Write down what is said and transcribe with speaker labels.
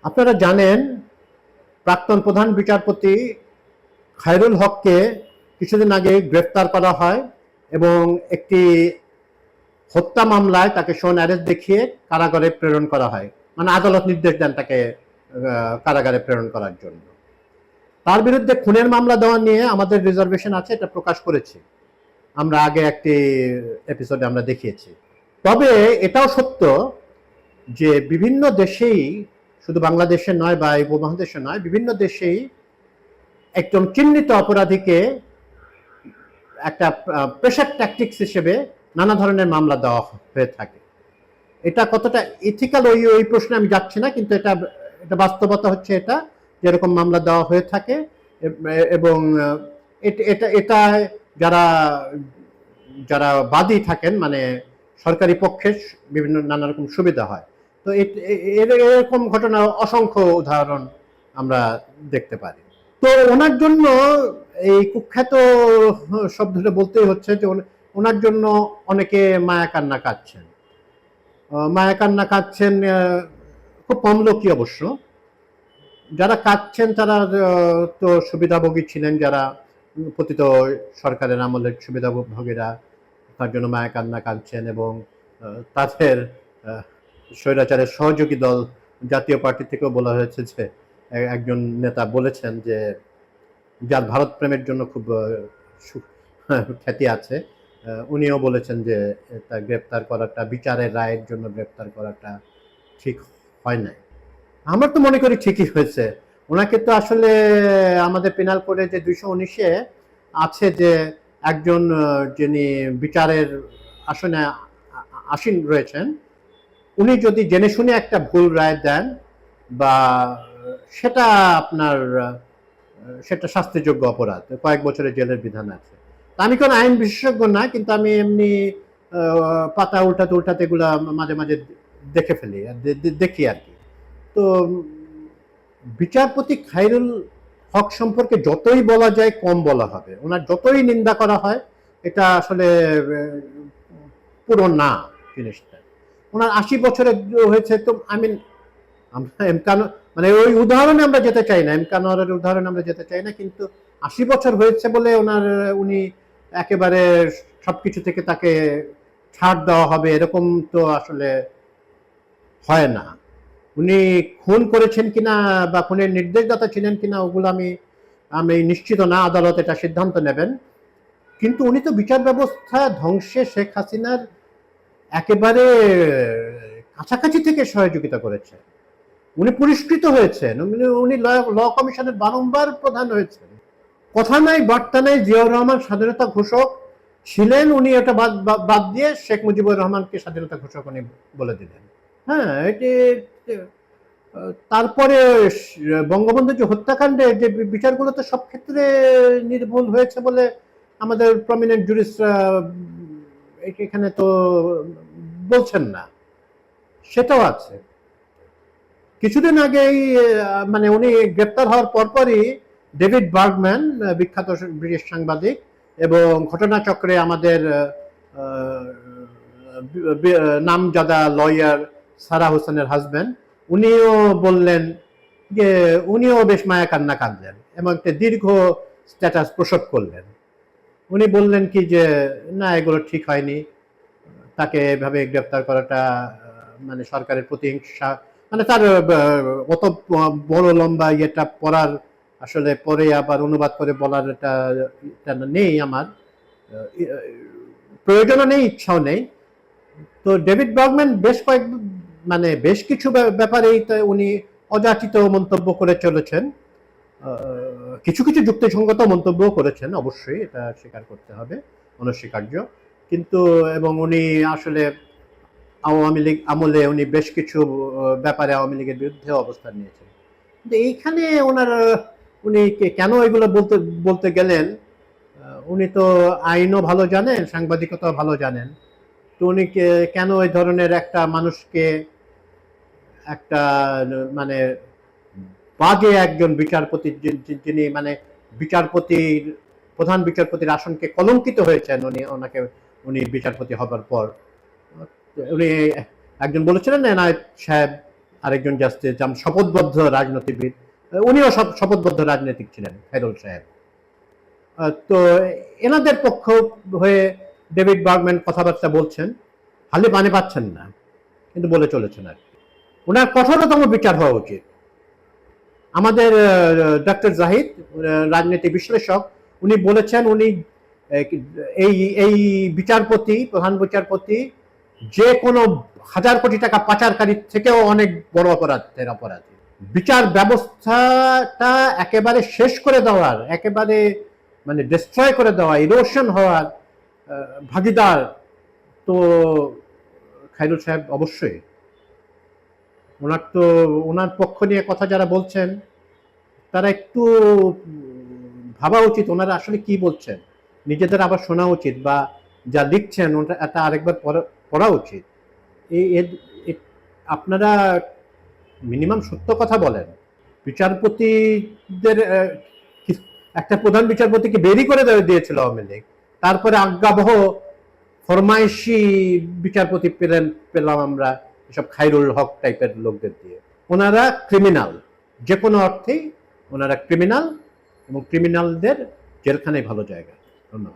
Speaker 1: আপনারা জানেন প্রাক্তন প্রধান বিচারপতি খায়রুল হককে কিছুদিন আগে গ্রেফতার করা হয় এবং একটি হত্যা মামলায় তাকে শোন অ্যারেস্ট দেখিয়ে কারাগারে প্রেরণ করা হয়। মানে আদালত নির্দেশ দেন তাকে কারাগারে প্রেরণ করার জন্য। তার বিরুদ্ধে খুনের মামলা দেওয়া নিয়ে আমাদের রিজার্ভেশন আছে, এটা প্রকাশ করেছি আমরা আগে একটি এপিসোডে আমরা দেখিয়েছি। তবে এটাও সত্য যে বিভিন্ন দেশেই, শুধু বাংলাদেশে নয় বা এই উপমহাদেশে নয়, বিভিন্ন দেশেই একজন চিহ্নিত অপরাধীকে একটা প্রেশার ট্যাকটিক্স হিসেবে নানা ধরনের মামলা দেওয়া হয়ে থাকে। এটা কতটা ইথিক্যাল ওই প্রশ্নে আমি যাচ্ছি না, কিন্তু এটা এটা বাস্তবতা হচ্ছে এটা, যেরকম মামলা দেওয়া হয়ে থাকে এবং এটা এটা যারা যারা বাদী থাকেন, মানে সরকারি পক্ষে বিভিন্ন নানা রকম সুবিধা হয়। তো এরকম ঘটনা অসংখ্য উদাহরণ আমরা দেখতে পারি। তো ওনার জন্য এই কুখ্যাত শব্দটা বলতেই হচ্ছে যে ওনার জন্য অনেকে মায়া কান্না কাঁদছেন। মায়া কান্না কাঁদছেন খুব কম লোকই অবশ্য। যারা কাঁদছেন তারা তো সুবিধাভোগী ছিলেন, যারা পতিত সরকারের আমলের সুবিধাভোগীরা, তার জন্য মায়া কান্না কাঁদছেন। এবং তাদের স্বৈরাচারের সহযোগী দল জাতীয় পার্টি থেকেও বলা হয়েছে যে একজন নেতা বলেছেন যে যার ভারত প্রেমের জন্য খুব খ্যাতি আছে, উনিও বলেছেন যে তা গ্রেপ্তার করাটা, বিচারের রায়ের জন্য গ্রেপ্তার করাটা ঠিক হয় নাই। আমার তো মনে করি ঠিকই হয়েছে। ওনাকে তো আসলে আমাদের পেনাল কোডে যে 219-এ আছে যে একজন যিনি বিচারের আসনে আসীন রয়েছেন, উনি যদি জেনে শুনে একটা ভুল রায় দেন বা সেটা আপনার সেটা শাস্তিযোগ্য অপরাধ, কয়েক বছরের জেলের বিধান আছে। আমি কোনো আইন বিশেষজ্ঞ না, কিন্তু আমি এমনি পাতা উল্টাতে উল্টাতে এগুলা মাঝে মাঝে দেখে ফেলি, দেখি আর কি। তো বিচারপতি খায়রুল হক সম্পর্কে যতই বলা যায় কম বলা হবে, ওনার যতই নিন্দা করা হয় এটা আসলে পুরো না জিনিসটা। ওনার 80 বছরের হয়েছে, তো আমরা মানে ওই উদাহরণে আমরা যেতে চাই না, এমকানোয়ারের উদাহরণে আমরা যেতে চাই না, কিন্তু 80 বছর হয়েছে বলে উনি একেবারে সবকিছু থেকে তাকে ছাড় দেওয়া হবে এরকম তো আসলে হয় না। উনি খুন করেছেন কিনা বা খুনের নির্দেশদাতা ছিলেন কিনা ওগুলো আমি নিশ্চিত না, আদালত এটা সিদ্ধান্ত নেবেন। কিন্তু উনি তো বিচার ব্যবস্থা ধ্বংসে শেখ হাসিনার একেবারে কাছাকাছি থেকে সহযোগিতা করেছে। উনি পুরস্কৃত হয়েছেন, উনি ল কমিশনের বারংবার প্রধান হয়েছেন। কথা নাই বার্তা নাই, জিয়াউর রহমান স্বাধীনতা ঘোষক ছিলেন, উনি এটা বাদ দিয়ে শেখ মুজিবুর রহমানকে স্বাধীনতা ঘোষক উনি বলে দিলেন। হ্যাঁ, এটি তারপরে বঙ্গবন্ধু যে হত্যাকাণ্ডে যে বিচারগুলো তো সব ক্ষেত্রে নির্ভুল হয়েছে বলে আমাদের প্রমিনেন্ট জুরিস্টরা এখানে তো বলছেন না, সেটাও আছে। কিছুদিন আগেই মানে উনি গ্রেপ্তার হওয়ার পরপরই ডেভিড বার্গম্যান, বিখ্যাত ব্রিটিশ সাংবাদিক এবং ঘটনাচক্রে আমাদের নামজাদা লয়ার সারা হোসেনের হাজব্যান্ড, উনিও বললেন যে উনিও বেশ মায়া কান্না কাঁদলেন এবং একটা দীর্ঘ স্ট্যাটাস প্রসব করলেন। উনি বললেন কি যে না, এগুলো ঠিক হয়নি, তাকে এভাবে গ্রেপ্তার করাটা মানে সরকারের প্রতিহিংসা, মানে তার অত বড় লম্বা ইয়েটা পড়ার আসলে পরে আবার অনুবাদ করে বলার এটা নেই, আমার প্রয়োজনও নেই, ইচ্ছাও নেই। তো ডেভিড বার্গম্যান বেশ কিছু ব্যাপারেই উনি অযাচিত মন্তব্য করে চলেছেন, কিছু কিছু যুক্তিসঙ্গত মন্তব্য করেছেন, অবশ্যই এটা স্বীকার করতে হবে, অনস্বীকার্য। কিন্তু এবং উনি আসলে আওয়ামী লীগ আমলে উনি বেশ কিছু ব্যাপারে আওয়ামী লীগের বিরুদ্ধে অবস্থান নিয়েছেন। কিন্তু এইখানে উনি কেন এগুলো বলতে গেলেন? উনি তো আইনও ভালো জানেন, সাংবাদিকতাও ভালো জানেন। তো উনি কেন এই ধরনের একটা মানুষকে, একটা মানে বাজে একজন বিচারপতি, যিনি মানে প্রধান বিচারপতির আসনকে কলঙ্কিত হয়েছেন উনি বিচারপতি হবার পর, উনি একজন বলেছিলেন এনায়েত সাহেব আরেকজন জাস্টিস যেমন শপথবদ্ধ রাজনীতিবিদ, উনিও শপথবদ্ধ রাজনীতিক ছিলেন খায়রুল সাহেব। তো এনাদের পক্ষ হয়ে ডেভিড বার্গম্যান কথাবার্তা বলছেন, হালে পানি পাচ্ছেন না, কিন্তু বলে চলেছেন আর কি। ওনার কঠোরতম বিচার হওয়া উচিত। আমাদের ডক্টর জাহিদ, রাজনীতি বিশ্লেষক, উনি বলেছেন উনি এই এই বিচারপতি, প্রধান বিচারপতি যে কোনো 1000 কোটি টাকা পাচারকারীর থেকেও অনেক বড় অপরাধী। বিচার ব্যবস্থাটা একেবারে শেষ করে দেওয়ার, একেবারে মানে ডিস্ট্রয় করে দেওয়া, ইরোশন হওয়ার ভাগিদার তো খায়রুল সাহেব অবশ্যই। ওনার পক্ষ নিয়ে কথা যারা বলছেন তারা একটু ভাবা উচিত ওনারা আসলে কি বলছেন, নিজেদের আবার শোনা উচিত, বা যা লিখছেন ওটা এটা আরেকবার পড়া উচিত। আপনারা মিনিমাম সত্য কথা বলেন। বিচারপতিদের একটা প্রধান বিচারপতিকে বেরি করে দিয়েছিল আওয়ামী লীগ, তারপরে আজ্ঞাবহ ফরমাইশি বিচারপতি পেলাম আমরা এসব খায়রুল হক টাইপের লোকদের দিয়ে। ওনারা ক্রিমিনাল, যে কোনো অর্থেই ওনারা ক্রিমিনাল, এবং ক্রিমিনালদের জেলখানায় ভালো জায়গা। ধন্যবাদ।